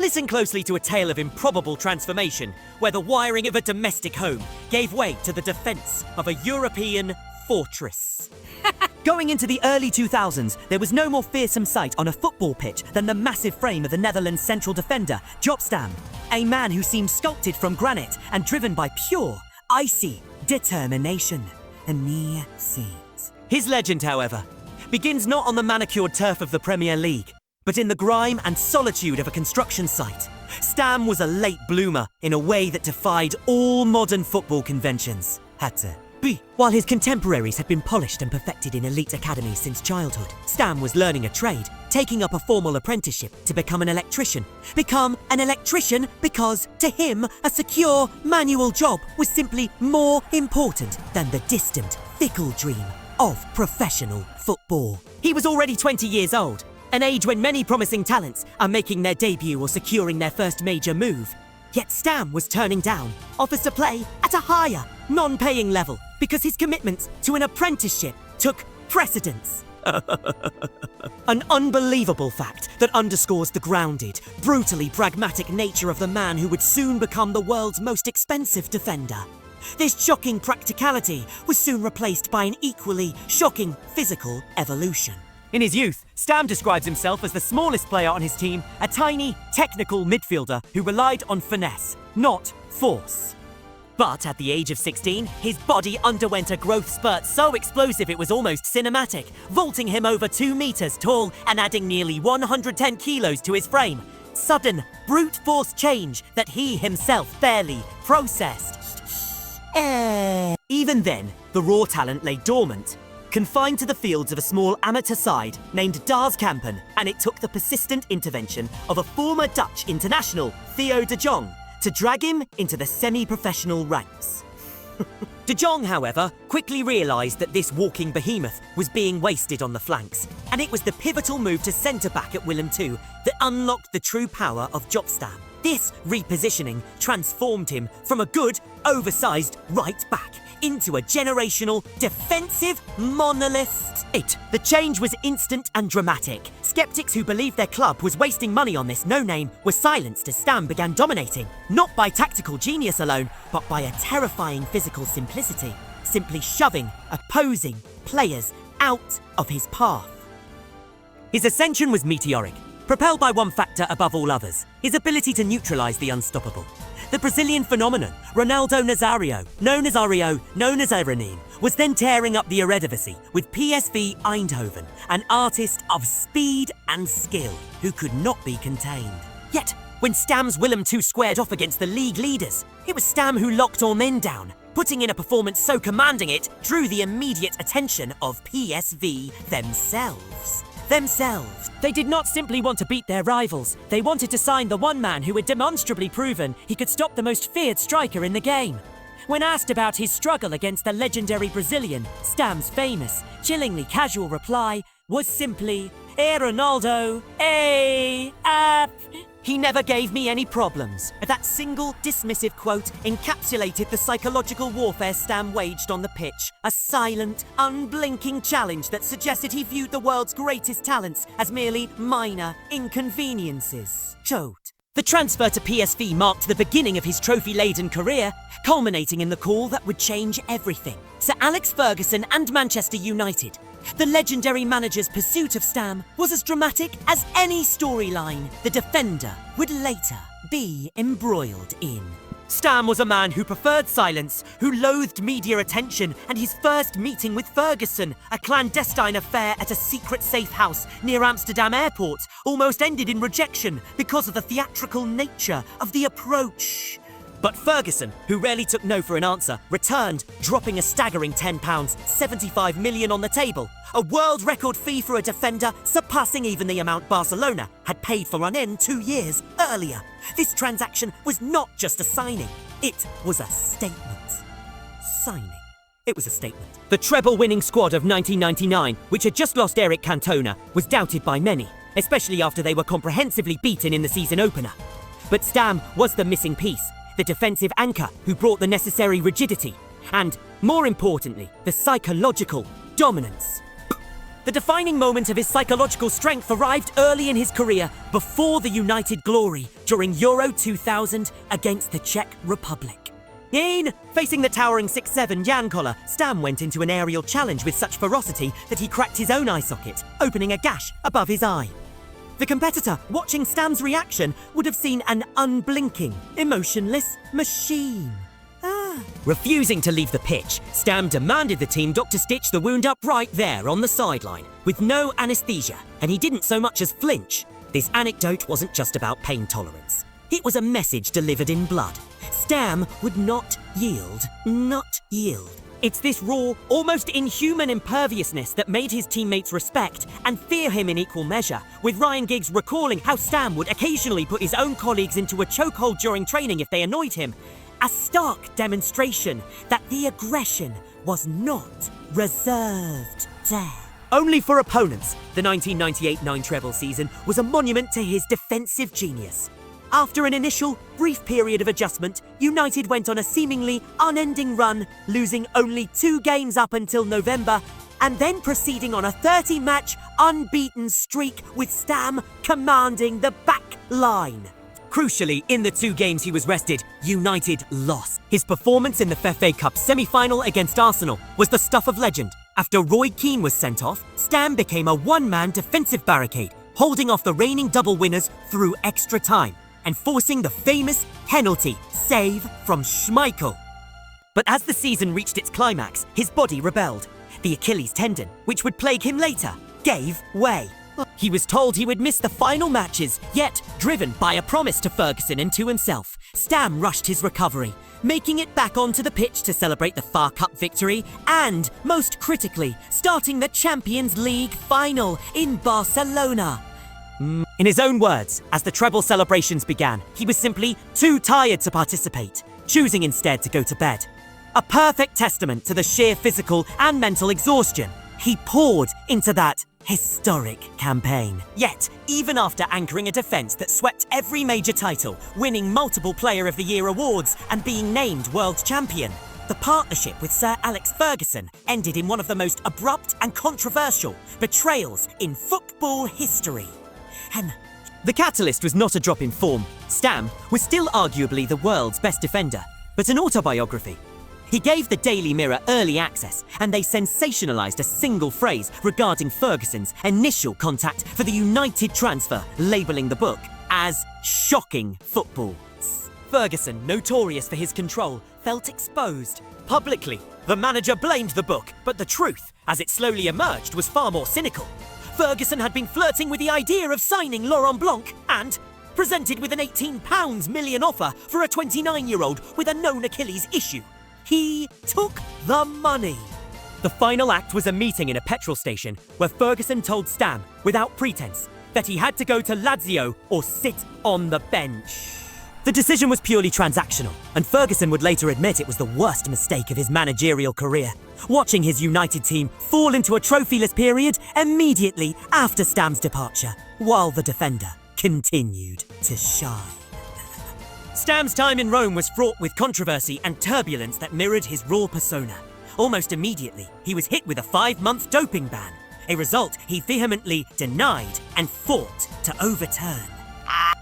Listen closely to a tale of improbable transformation, where the wiring of a domestic home gave way to the defense of a European fortress. Going into the early 2000s, there was no more fearsome sight on a football pitch than the massive frame of the Netherlands' central defender, Job Stam, a man who seemed sculpted from granite and driven by pure, icy determination. A mere seat. His legend, however, begins not on the manicured turf of the Premier League, but in the grime and solitude of a construction site. Stam was a late bloomer in a way that defied all modern football conventions. Had to be. While his contemporaries had been polished and perfected in elite academies since childhood, Stam was learning a trade, taking up a formal apprenticeship to become an electrician. Become an electrician because, to him, a secure, manual job was simply more important than the distant, fickle dream of professional football. He was already 20 years old, an age when many promising talents are making their debut or securing their first major move. Yet Stam was turning down offers to play at a higher, non-paying level because his commitment to an apprenticeship took precedence. An unbelievable fact that underscores the grounded, brutally pragmatic nature of the man who would soon become the world's most expensive defender. This shocking practicality was soon replaced by an equally shocking physical evolution. In his youth, Stam describes himself as the smallest player on his team, a tiny, technical midfielder who relied on finesse, not force. But at the age of 16, his body underwent a growth spurt so explosive it was almost cinematic, vaulting him over 2 meters tall and adding nearly 110 kilos to his frame. Sudden, brute force change that he himself barely processed. Even then, the raw talent lay dormant, confined to the fields of a small amateur side named Darskampen, and it took the persistent intervention of a former Dutch international, Theo de Jong, to drag him into the semi-professional ranks. De Jong, however, quickly realised that this walking behemoth was being wasted on the flanks, and it was the pivotal move to centre-back at Willem II that unlocked the true power of Job Stam. This repositioning transformed him from a good, oversized right-back into a generational, defensive monolith. The change was instant and dramatic. Skeptics who believed their club was wasting money on this no-name were silenced as Stam began dominating, not by tactical genius alone, but by a terrifying physical simplicity, simply shoving opposing players out of his path. His ascension was meteoric, propelled by one factor above all others: his ability to neutralize the unstoppable. The Brazilian phenomenon, Ronaldo Nazario, known as Ario, known as Erenin, was then tearing up the Eredivisie with PSV Eindhoven, an artist of speed and skill who could not be contained. Yet, when Stam's Willem II squared off against the league leaders, it was Stam who locked all men down, putting in a performance so commanding it drew the immediate attention of PSV themselves. They did not simply want to beat their rivals, they wanted to sign the one man who had demonstrably proven he could stop the most feared striker in the game. When asked about his struggle against the legendary Brazilian, Stam's famous, chillingly casual reply was simply, Ronaldo, He never gave me any problems. That single dismissive quote encapsulated the psychological warfare Stam waged on the pitch. A silent, unblinking challenge that suggested he viewed the world's greatest talents as merely minor inconveniences. Choked. The transfer to PSV marked the beginning of his trophy-laden career, culminating in the call that would change everything. Sir Alex Ferguson and Manchester United. The legendary manager's pursuit of Stam was as dramatic as any storyline the defender would later be embroiled in. Stam was a man who preferred silence, who loathed media attention, and his first meeting with Ferguson, a clandestine affair at a secret safe house near Amsterdam airport, almost ended in rejection because of the theatrical nature of the approach. But Ferguson, who rarely took no for an answer, returned, dropping a staggering £10, 75 million on the table, a world record fee for a defender surpassing even the amount Barcelona had paid for Runen 2 years earlier. This transaction was not just a signing, it was a statement. It was a statement. The treble-winning squad of 1999, which had just lost Eric Cantona, was doubted by many, especially after they were comprehensively beaten in the season opener. But Stam was the missing piece, the defensive anchor who brought the necessary rigidity, and, more importantly, the psychological dominance. The defining moment of his psychological strength arrived early in his career, before the United glory, during Euro 2000 against the Czech Republic. Facing the towering 6'7" Jan Koller, Stam went into an aerial challenge with such ferocity that he cracked his own eye socket, opening a gash above his eye. The competitor, watching Stam's reaction, would have seen an unblinking, emotionless machine. Refusing to leave the pitch, Stam demanded the team doctor stitch the wound up right there on the sideline, with no anaesthesia, and he didn't so much as flinch. This anecdote wasn't just about pain tolerance. It was a message delivered in blood. Stam would not yield, not yield. It's this raw, almost inhuman imperviousness that made his teammates respect and fear him in equal measure, with Ryan Giggs recalling how Stam would occasionally put his own colleagues into a chokehold during training if they annoyed him. A stark demonstration that the aggression was not reserved there. Only for opponents, the 1998-9 treble season was a monument to his defensive genius. After an initial, brief period of adjustment, United went on a seemingly unending run, losing only 2 games up until November, and then proceeding on a 30-match unbeaten streak with Stam commanding the back line. Crucially, in the 2 games he was rested, United lost. His performance in the FA Cup semi-final against Arsenal was the stuff of legend. After Roy Keane was sent off, Stam became a one-man defensive barricade, holding off the reigning double winners through extra time, and forcing the famous penalty save from Schmeichel. But as the season reached its climax, his body rebelled. The Achilles tendon, which would plague him later, gave way. He was told he would miss the final matches, yet, driven by a promise to Ferguson and to himself, Stam rushed his recovery, making it back onto the pitch to celebrate the FA Cup victory and, most critically, starting the Champions League final in Barcelona. In his own words, as the treble celebrations began, he was simply too tired to participate, choosing instead to go to bed. A perfect testament to the sheer physical and mental exhaustion he poured into that historic campaign. Yet, even after anchoring a defence that swept every major title, winning multiple Player of the Year awards and being named world champion, the partnership with Sir Alex Ferguson ended in one of the most abrupt and controversial betrayals in football history. The catalyst was not a drop in form. Stam was still arguably the world's best defender, but an autobiography. He gave the Daily Mirror early access, and they sensationalised a single phrase regarding Ferguson's initial contact for the United transfer, labelling the book as shocking football. Ferguson, notorious for his control, felt exposed. Publicly, the manager blamed the book, but the truth, as it slowly emerged, was far more cynical. Ferguson had been flirting with the idea of signing Laurent Blanc and, presented with an £18 million offer for a 29-year-old with a known Achilles issue, he took the money. The final act was a meeting in a petrol station where Ferguson told Stam, without pretense, that he had to go to Lazio or sit on the bench. The decision was purely transactional, and Ferguson would later admit it was the worst mistake of his managerial career, watching his United team fall into a trophyless period immediately after Stam's departure, while the defender continued to shine. Stam's time in Rome was fraught with controversy and turbulence that mirrored his raw persona. Almost immediately, he was hit with a 5-month doping ban, a result he vehemently denied and fought to overturn.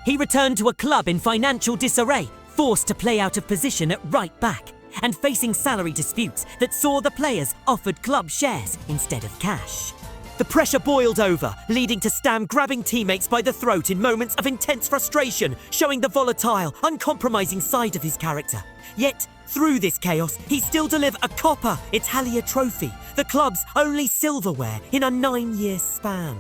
He returned to a club in financial disarray, forced to play out of position at right back, and facing salary disputes that saw the players offered club shares instead of cash. The pressure boiled over, leading to Stam grabbing teammates by the throat in moments of intense frustration, showing the volatile, uncompromising side of his character. Yet, through this chaos, he still delivered a Coppa Italia trophy, the club's only silverware in a 9-year span.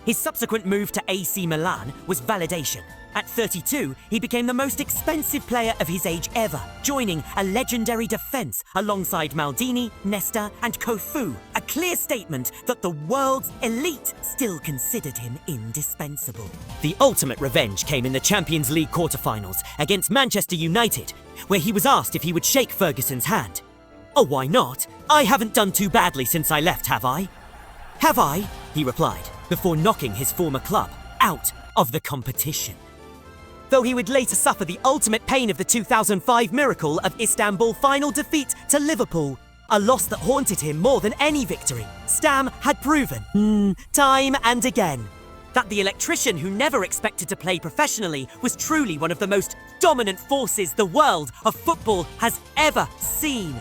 His subsequent move to AC Milan was validation. At 32, he became the most expensive player of his age ever, joining a legendary defence alongside Maldini, Nesta and Kofu, a clear statement that the world's elite still considered him indispensable. The ultimate revenge came in the Champions League quarter-finals against Manchester United, where he was asked if he would shake Ferguson's hand. "Oh, why not? I haven't done too badly since I left, have I?" "Have I?" he replied, before knocking his former club out of the competition. Though he would later suffer the ultimate pain of the 2005 miracle of Istanbul final defeat to Liverpool, a loss that haunted him more than any victory. Stam had proven, time and again, that the electrician who never expected to play professionally was truly one of the most dominant forces the world of football has ever seen.